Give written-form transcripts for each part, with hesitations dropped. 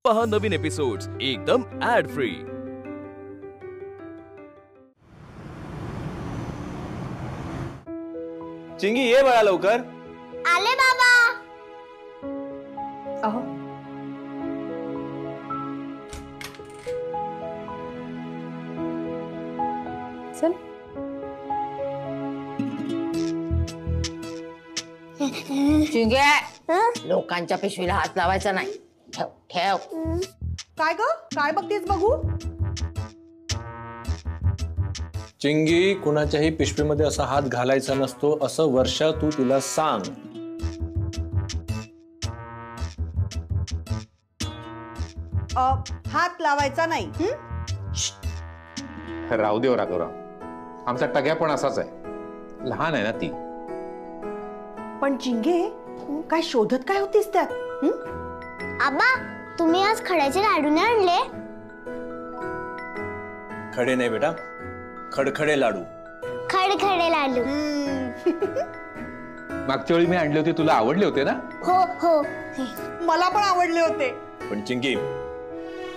पहा नवीन एपिसोड्स एकदम add free. चिंगी ये बघा लवकर। आले बाबा। अहो चल चिंगे लोकांच्या पिशवीला हात लावायचा नाही। ठेव ठेव। काय ग काय बघतेस बघू? चिंगी कुणाच्याही पिशवीमध्ये असा हात घालायचा नसतो असं वर्षा तू तिला सांग। हात लावायचा नाही। राहू देव राघवराव, आमचा टग्या पण असाच आहे, लहान आहे ना ती। पण चिंगे काय शोधत काय होतीस त्यात? आबा तुम्ही आज खड्याचे लाडू नाही आणले? खडे नाही बेटा, खडखडे लाडू। खडखडे लाडू। मागच्या वेळी मी आणले होते, तुला आवडले होते ना? हो हो मला पण आवडले होते। पण चिंगी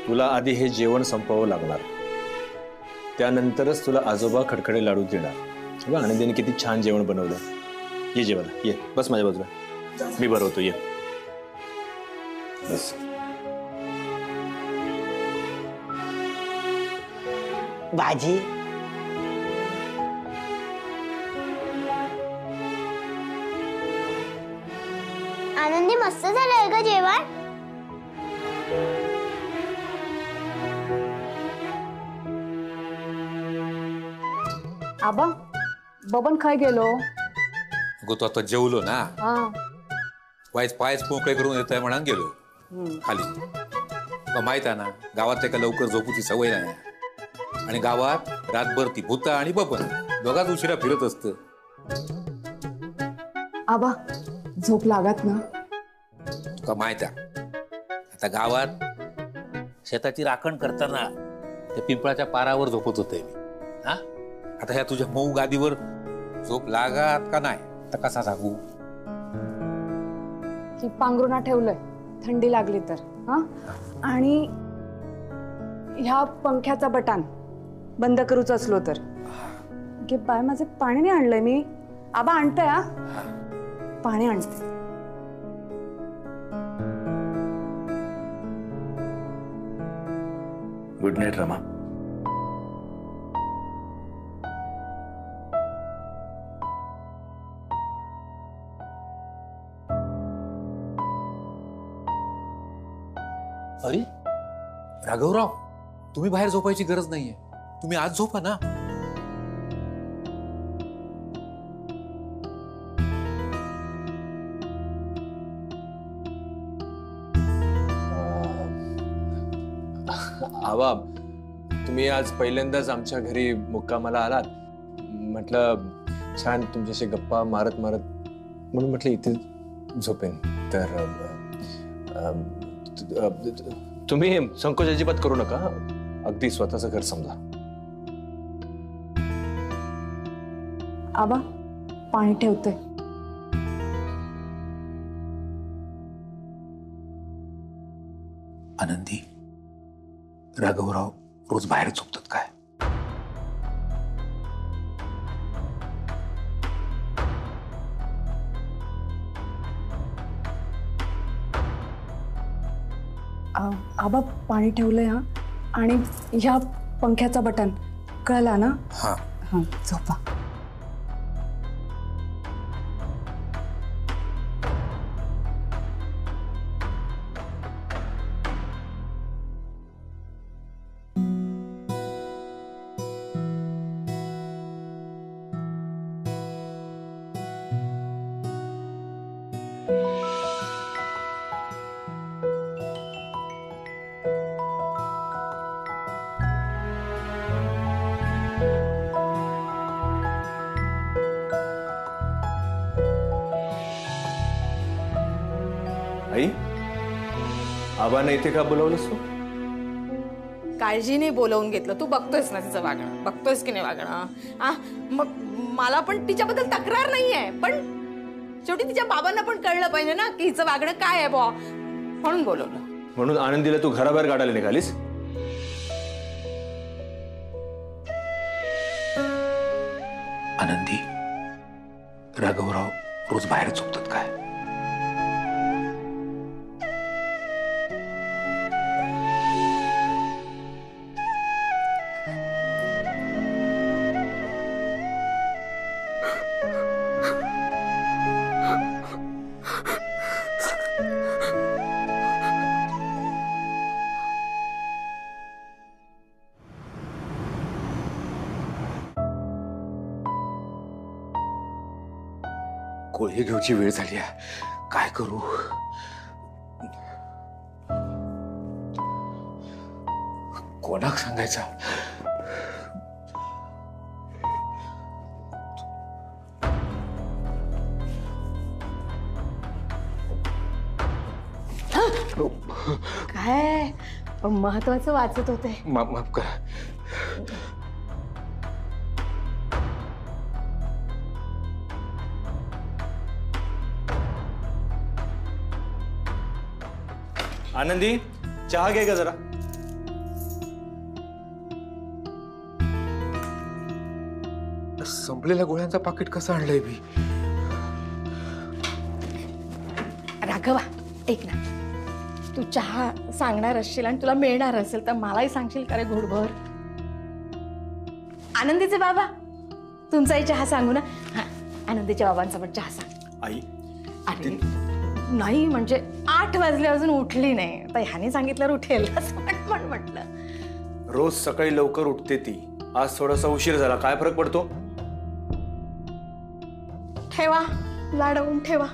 तुला आधी हे जेवण संपवावं लागणार, त्यानंतरच तुला आजोबा खडखडे लाडू देणार। आनंदीने किती छान जेवण बनवलं। ये जेवायला ये, बस माझ्या बाजूला, मी भरवतो, ये बस। भाजी आनंदी मस्त झालंय का जेवण? आबा बबन काय गेलो? अगो तो आता जेवलो ना, वाईच पायच मोकळे करून येत आहे म्हणून गेलो खाली। माहित आहे ना, गावात एका लवकर झोपूची सवय नाही, आणि गावात रातभर ती भूता आणि बबन दोघात उशिरा फिरत असत। आबा झोप लागत ना? तुका माहित आहे, आता गावात शेताची राखण करताना त्या पिंपळाच्या पारावर झोपत होते मी। हा आता ह्या तुझ्या मऊ गादीवर झोप लागात का नाही तर कसा सांगू? की पांघरुणा ठेवलंय थंडी लागली तर। हा आणि ह्या पंख्याचा बटन बंद करूच असलो तर की बाय माझे पाणी नाही आणलंय मी। आबा आणतंय, हा पाणी आणते। Good night Rama. अरे राघवराव, तुम्ही बाहेर झोपायची गरज नाहीये, तुम्ही आज झोपा ना। आबा तुम्ही आज पहिल्यांदाच आमच्या घरी मुक्कामाला आलात, म्हटलं छान तुमच्याशी गप्पा मारत मारत म्हणून म्हटलं इथे झोपेन। तर तुम्ही संकोच अजिबात करू नका, अगदी स्वतःचं घर समजा। आबा पाणी ठेवते। आनंदी, राघवराव रोज बाहेर झोपतात काय? आबा पाणी ठेवलंय, हा आणि ह्या पंख्याचा बटन कळला ना? हा हा झोपा। आई, आबाने इथे का बोलवलंस तू? काळजीने बोलवून घेतलं। तू बघतोयस ना तिचं वागणं, बघतोयस की नाही वागणं? मग मला पण तिच्याबद्दल तक्रार नाहीये, पण शेवटी तिच्या बाबांना पण कळलं पाहिजे ना की हिचं वागणं काय आहे बुवा, म्हणून बोलवलं। म्हणून आनंदीला तू घराबाहेर काढायला निघालीस? आनंदी, राघवराव रोज बाहेर झोपतात काय? गोळी घेऊची वेळ झाली आहे, काय करू? कोणाक सांगायचा? काय महत्वाचं वाचत होते. माफ करा. आनंदी, चहा घे का जरा. संपलेल्या गोळ्यांचा पाकिट कसं आणलंय मी? राघवा ऐक ना, तू चहा सांगणार असशील आणि तुला मिळणार असेल तर मलाही सांगशील का रे घोडभर? आनंदीचे बाबा, तुमचाही चहा सांगू ना. हा, आनंदीच्या बाबांचा पण चहा सांग. आई, अरे नाही म्हणजे 8 वाजले अजून उठली नाही, तर ह्याने सांगितल्यावर उठेल असं म्हटलं. रोज सकाळी लवकर उठते ती, आज थोडासा उशीर झाला, काय फरक पडतो? ठेवा, लाडवून ठेवा.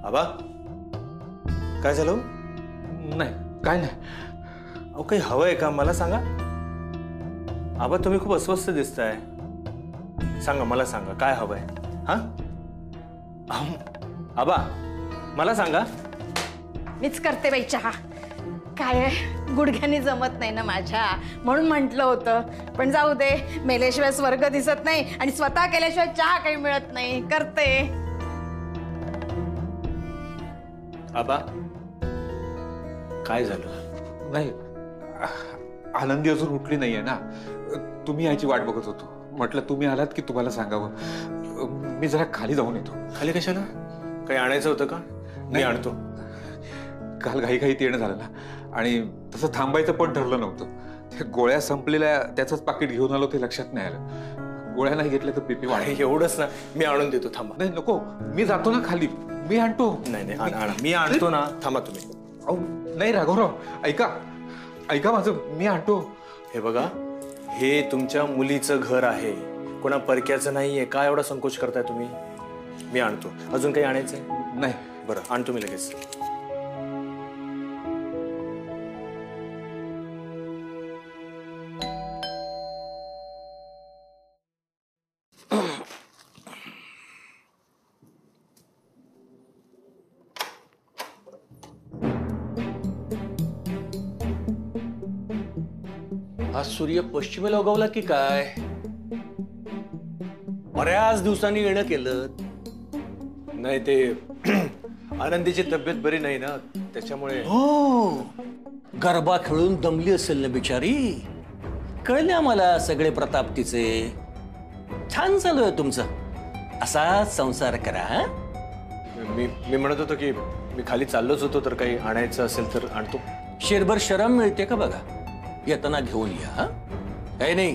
आबा, काय झालं? नाही, काय नाही. अहो, काही हवंय का मला सांगा. आबा, तुम्ही खूप अस्वस्थ दिसताय. सांगा, मला सांगा काय हवंय. हा आबा, मला सांगा. मीच करते बाई चहा. काय गुडघ्यानी जमत नाही ना माझ्या, म्हणून म्हटलं होतं. पण जाऊ दे, मेल्याशिवाय स्वर्ग दिसत नाही आणि स्वतः केल्याशिवाय चहा काही मिळत नाही. करते. आबा, काय झालं? नाही, आनंदी अजून उठली नाहीये ना. तुम्ही याची वाट बघत होतो. म्हटलं तुम्ही आलात की तुम्हाला सांगावं. मी जरा खाली जाऊन येतो. खाली कशाला? काही आणायचं होतं का? मी आणतो. काल घाईघाईत येणं झालं ना, आणि तसं थांबायचं पण ठरलं नव्हतं. त्या गोळ्या संपलेल्या, त्याचंच पाकिट घेऊन आलो, ते लक्षात नाही आलं. गोळ्या नाही घेतल्या तर बीपी वाढेल. एवढंच ना, मी आणून देतो. थांबा. नाही नको, मी जातो ना खाली, मी आणतो. नाही, मी आणतो ना. थांबा तुम्ही. अहो नाही राघवराव, ऐका माझं, मी आणतो. हे बघा, हे तुमच्या मुलीचं घर आहे, कोणा परक्याचं नाहीये. काय एवढा संकोच करताय तुम्ही? मी आणतो. अजून काही आणायचंय? नाही. बरं, आणतो मी लगेच. आज सूर्य पश्चिमेला उगवला की काय? बऱ्याच दिवसांनी येणं केलं. नाही, ते आनंदीची तब्येत बरी नाही ना, त्याच्यामुळे. हो, गरबा खेळून दमली असेल ना बिचारी. कळले आम्हाला सगळे प्रताप तिचे. छान चालू आहे तुमचं. असाच संसार करा. मी म्हणत होतो की मी खाली चाललोच होतो, तर काही आणायचं असेल तर आणतो. शेरभर शरम मिळते का बघा. येताना घेऊन या. काही नाही,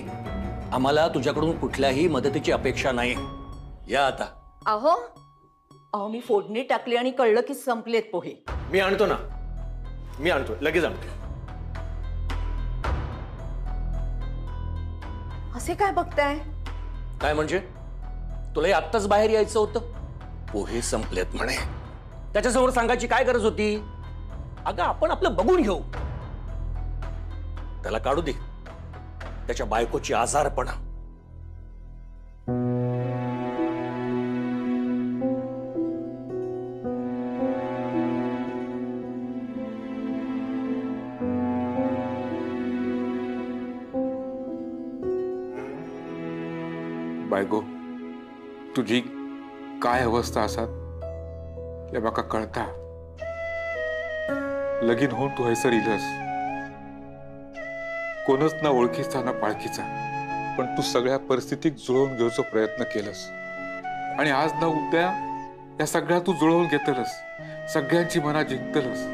आम्हाला तुझ्याकडून कुठल्याही मदतीची अपेक्षा नाही. या आता. अहो मी फोडणी टाकली आणि कळलं की संपलेत पोहे. मी आणतो ना, मी आणतो, लगेच आणतो. असे काय बघताय? काय म्हणजे? तुलाही आत्ताच बाहेर यायचं होतं? पोहे संपलेत म्हणे. त्याच्यासमोर सांगायची काय गरज होती? अगं, आपण आपलं बघून घेऊ. त्याला काढू दे त्याच्या बायकोची आजारपणा. बायको तुझी काय अवस्था आसात हे म्हाका कळता. लगीन होऊन तू हैसर इलस, कोणच ना ओळखीचा ना पाळखीचा, पण तू सगळ्या परिस्थितीक जुळवून घेवचो प्रयत्न केलस आणि आज ना उद्या या सगळ्या तू जुळवून घेतलस, सगळ्यांची मना जिंकतलस.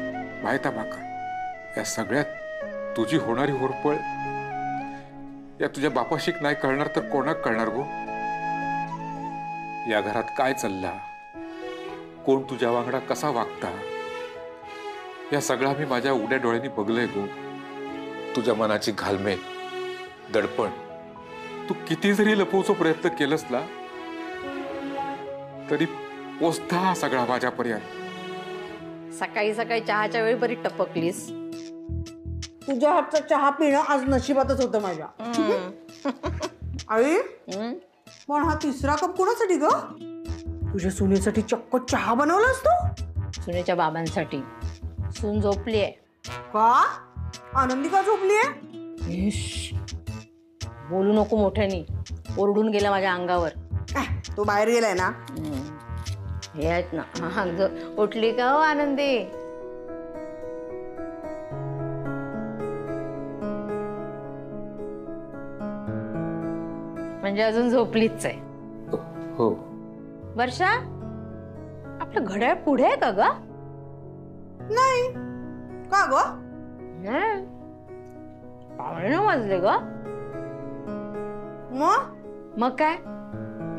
माहिता म्हाका या सगळ्यात तुझी होणारी होरपळ या तुझ्या बापाशीक नाही कळणार तर कोणाक कळणार गो. या घरात काय चालला, कोण तुझ्या वांगडा कसा वागता, या सगळा मी माझ्या उघड्या डोळ्यांनी बघलंय गो. तुझ्या मनाची घालमेल, दडपण तू किती जरी लपवूचो प्रयत्न केलंस ना तरी पोचता हा सगळा माझ्यापर्यंत. सकाळी सकाळी चहाच्या वेळी बरी टपकलीस. तुझ्या हातचा चहा पिणं आज नशिबातच होतं माझ्या. आई पण हा तिसरा कप कोणासाठी ग? तुझ्या सुनेसाठी चक्क चहा बनवलास तू? सुनेच्या बाबांसाठी. सून झोपलीये. का? आनंदी का झोपलीये? बोलू नको मोठ्यानी, ओरडून गेला माझ्या अंगावर. तो बाहेर गेलाय ना. हे आहेत ना, उठली का हो आनंदी? म्हणजे अजून झोपलीच आहे. हो. वर्षा, आपलं घड्याळ पुढे आहे का ग? नाही. का ग? 9:15 वाजले ग. मग काय,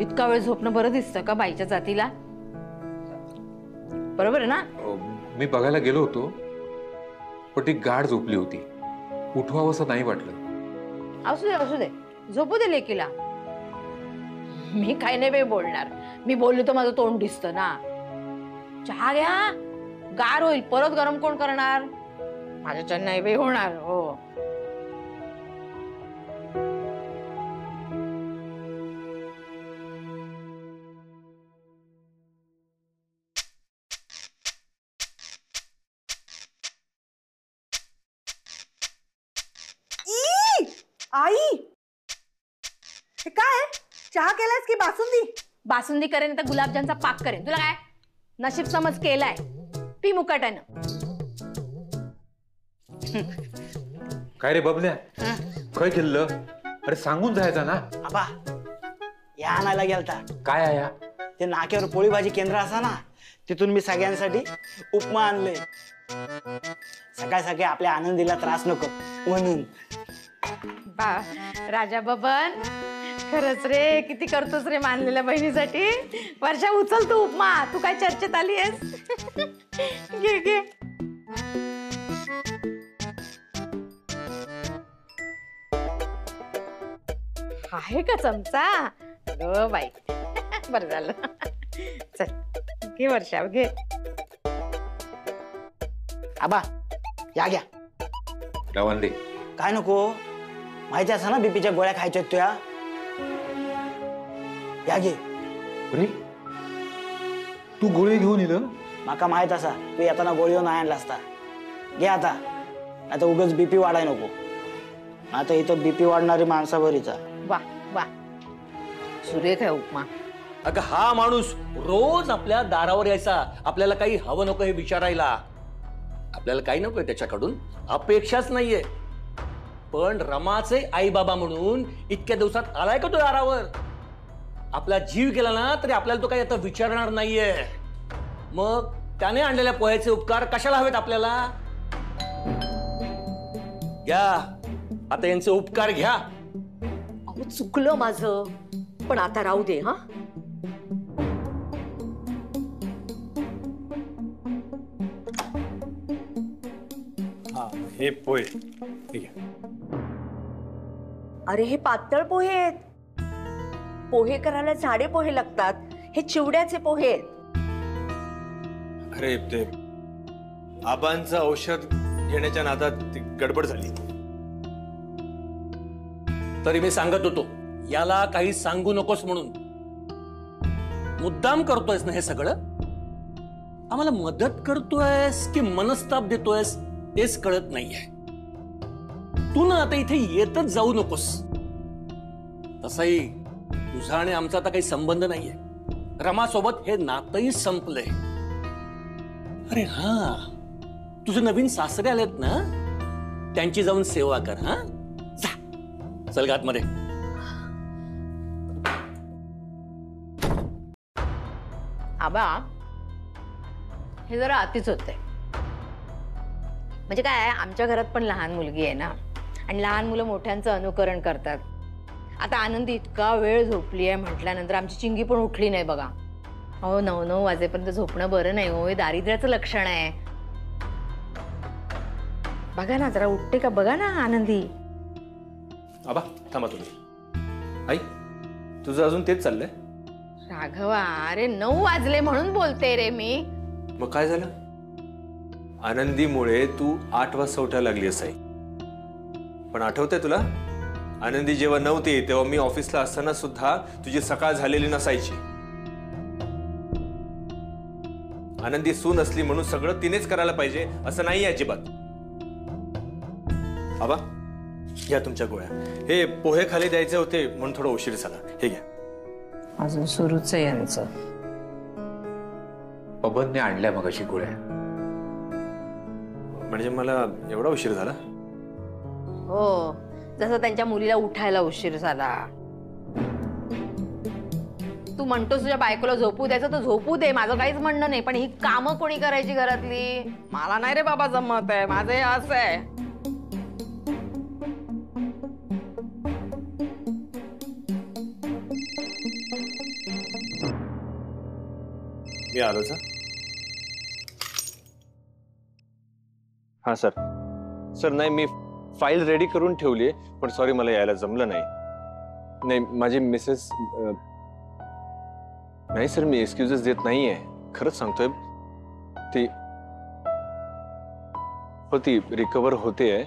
इतका वेळ झोपणं बरं दिसतं का बाईच्या जातीला? बरोबर आहे ना? मी बघायला गेलो होतो पण ती गाढ झोपली होती, उठवावं असं नाही वाटलं. असू दे असू दे, झोपू दे लेकीला. मी काही नाही बाई बोलणार. मी बोलली तर माझं तोंड दिसतं ना. चहा घ्या, गार होईल, परत गरम कोण करणार? माझ्याच्या नाही बाई होणार. हो. आई, हे काय? चहा केलायस की बासुंदी? बासुंदी करेन तर गुलाबजामचा पाक करेन. तुला काय नशीब समज केलाय? पी मुकाट्यानं. काय रे बबल्या, काय केलं? अरे सांगून जायचा ना. आबा, या आणायला गेलता. काय आया? ते नाक्यावर पोळी भाजी केंद्र असा ना, तिथून मी सगळ्यांसाठी उपमा आणले. सकाळी सकाळी आपल्या आनंदीला त्रास नको म्हणून. राजा बबन, खरंच रे किती करतोस रे मानलेल्या बहिणीसाठी. वर्षा उचल तू उपमा, तू काय चर्चेत आली आहेस. घे घे. आहे का चमचा? हो बाई, बरं झालं. चल घे वर्षा, घे. आबा, या घ्या. रवान दे. काय नको, माहिती असं ना बीपीच्या गोळ्या खायच्या तुया. या घे. अरे तू गोळी घेऊन येलं? माका माहित असा तू येताना गोळी नाही आणला असता. घे आता, आता उगाच बीपी वाढाय नको. आता इथं बीपी वाढणारी माणसा बरीचा. वा वा, सुरेख आहे उपमा. अगं हा माणूस रोज आपल्या दारावर यायचा, आपल्याला काही हवं नको हे विचारायला. आपल्याला काही नकोय त्याच्याकडून, अपेक्षाच नाहीये. पण रमाचे आई बाबा म्हणून इतक्या दिवसात आलाय का तो दारावर? आपला जीव गेला ना तरी आपल्याला तो काही आता विचारणार नाहीये. मग त्याने आणलेल्या पोह्याचे उपकार कशाला हवेत आपल्याला? घ्या आता यांचे उपकार घ्या. अहो चुकलं माझं, पण आता राहू दे. हा हे पोहे. ठीक आहे. अरे हे पातळ पोहे आहेत. पोहे करायला जाडे पोहे लागतात. हे चिवड्याचे पोहे आहेत. अरे ते आबांचं औषध घेण्याच्या नादात ती गडबड झाली. तरी मी सांगत होतो याला काही सांगू नकोस म्हणून. मुद्दाम करतोयस ना हे सगळं? आम्हाला मदत करतोयस की मनस्ताप देतोयस तेच कळत नाहीये. तू ना आता इथे येतच जाऊ नकोस. तसंही तुझा आणि आमचा आता काही संबंध नाहीये. रमासोबत हे नातंही संपलंय. अरे हा, तुझे नवीन सासरे आलेत ना, त्यांची जाऊन सेवा कर. हा जा, चल ग आतमध्ये. आबा, हे जरा अतिच होतंय. म्हणजे काय, आमच्या घरात पण लहान मुलगी आहे ना, आणि लहान मुलं मोठ्यांचं अनुकरण करतात. आता आनंदी इतका वेळ झोपली आहे म्हटल्यानंतर आमची चिंगी पण उठली नाही बघा. हो, 9-9 वाजेपर्यंत झोपणं बरं नाही हो, हे दारिद्र्याचं लक्षण आहे. बघा ना, जरा उठते का बघा ना आनंदी. आबा थांबा तुम्ही. आई, तुझं अजून तेच चाललंय? राघवा, अरे 9 वाजले म्हणून बोलते रे मी. मग काय झालं? आनंदीमुळे तू 8 वाजता उठायला लागली असाई. पण आठवतंय तुला, आनंदी जेव्हा नव्हती तेव्हा मी ऑफिसला असताना सुद्धा तुझी सकाळ झालेली नसायची. आनंदी सून असली म्हणून सगळं तिनेच करायला पाहिजे असं नाही अजिबात. आबा, घ्या तुमच्या गोळ्या. हे पोहे खाली द्यायचे होते म्हणून थोडा उशीर झाला. हे घ्या. अजून सुरूच आहे यांचं. बबनने आणल्या मग अशी गोळ्या. म्हणजे मला एवढा उशीर झाला? हो, जसं त्यांच्या मुलीला उठायला उशीर झाला. तू म्हणतोस तुझ्या बायकोला झोपू द्यायचं तर झोपू दे, माझं काहीच म्हणणं नाही. पण ही कामं कोणी करायची घरातली? मला नाही रे बाबा जमत आहे, माझं हे असं आहे. मी आलो सर. हा सर. सर नाही, मी फाईल रेडी करून ठेवली आहे, पण सॉरी मला यायला जमलं नाही. नाही, माझी मिसेस नाही सर, मी एक्सक्यूजेस देत नाहीये, खरंच सांगतोय. ती ती रिकवर होते आहे.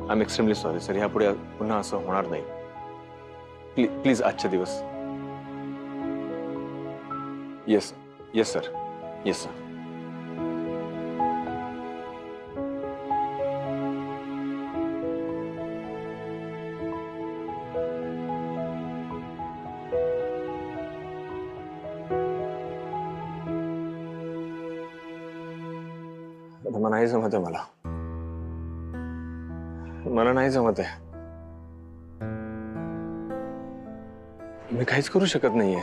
I am extremely sorry sir, ह्यापुढे पुन्हा असं होणार नाही. प्लीज आजच्या दिवस. Yes yes sir, yes sir. Rama, नाही जमत आहे मला नाही जमत आहे. मी काहीच करू शकत नाहीये.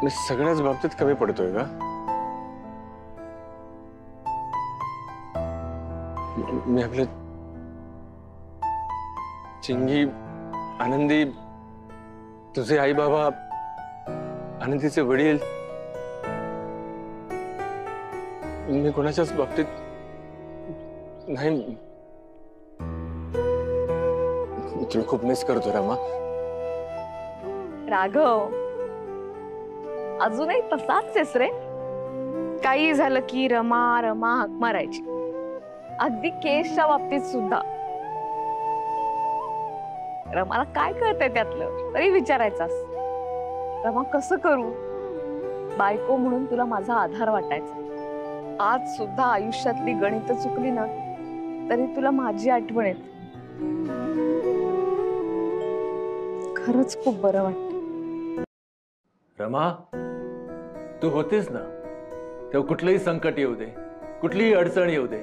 मी सगळ्याच बाबतीत कमी पडतोय का? मी आपले चिंगी, आनंदी, तुझे आई बाबा, आनंदीचे वडील, मी कोणाच्याच बाबतीत नाही. तुला खूप मिस करतो रमा. राघव, अजूनही तसाच आहेस रे. काही झालं की रमा रमा हाक मारायची, अगदी केसच्या बाबतीत सुद्धा. रमाला काय कळतंय त्यातलं तरी विचारायचास. रमा, कसं करू? बायको म्हणून तुला माझा आधार वाटायचा. आज सुद्धा आयुष्यातली गणित चुकली ना तरी तुला माझी आठवण येते. खरंच खूप बरं वाटतं. रमा, तू होतेस ना तेव्हा कुठलंही संकट येऊ दे, कुठलीही अडचण येऊ दे,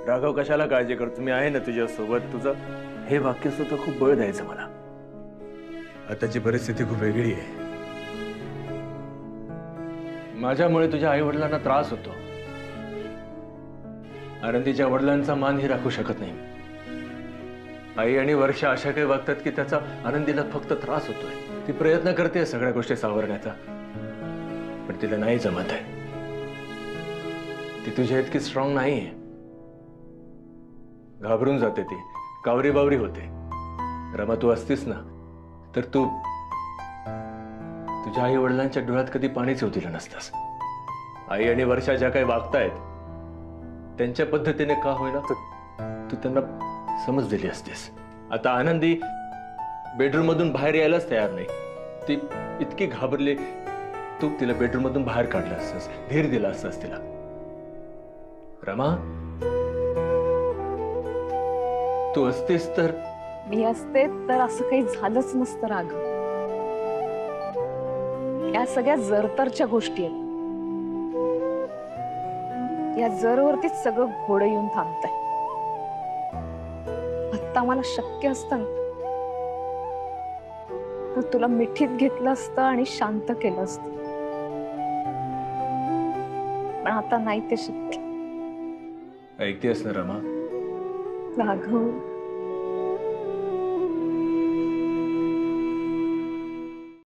राघव कशाला काळजी करतो, मी आहे ना तुझ्या सोबत. तुझं हे वाक्य सुद्धा खूप बळ द्यायचं मला. आताची परिस्थिती खूप वेगळी आहे. माझ्यामुळे तुझ्या आई वडिलांना त्रास होतो. आनंदीच्या वडिलांचा मानही राखू शकत नाही. आई आणि वर्षा अशा काही वागतात की त्याचा आनंदीला फक्त त्रास होतोय. ती प्रयत्न करते सगळ्या गोष्टी सावरण्याचा, पण तिला नाही जमत आहे. ती तुझ्या इतकी स्ट्रॉंग नाहीये. घाबरून जाते ती, कावरी बावरी होते. रमा, तू असतीस ना तर तू तुझ्या आई वडिलांच्या डोळ्यात कधी पाणीच येऊ दिलं नसतास. आई आणि वर्षा ज्या काही वागतायत त्यांच्या पद्धतीने का होईना तू त्यांना समज दिली असतेस. आता आनंदी बेडरूम मधून बाहेर यायलाच तयार नाही. ती इतकी घाबरली, तू तिला बेडरूम मधून बाहेर काढलं असतस, धीर दिला असतास तिला. रमा, तू असतेस तर मी असते तर असं काही झालंच नसतं राघव. या सगळ्या जरतरच्या गोष्टी आहेत. या जरवरतीच सगळं घोडं येऊन थांबतंय. आत्ता मला शक्य असतं तर तुला मिठीत घेतलं असतं आणि शांत केलं असतं, पण आता नाही ते शक्य. ऐकतेस ना रमा? राघव,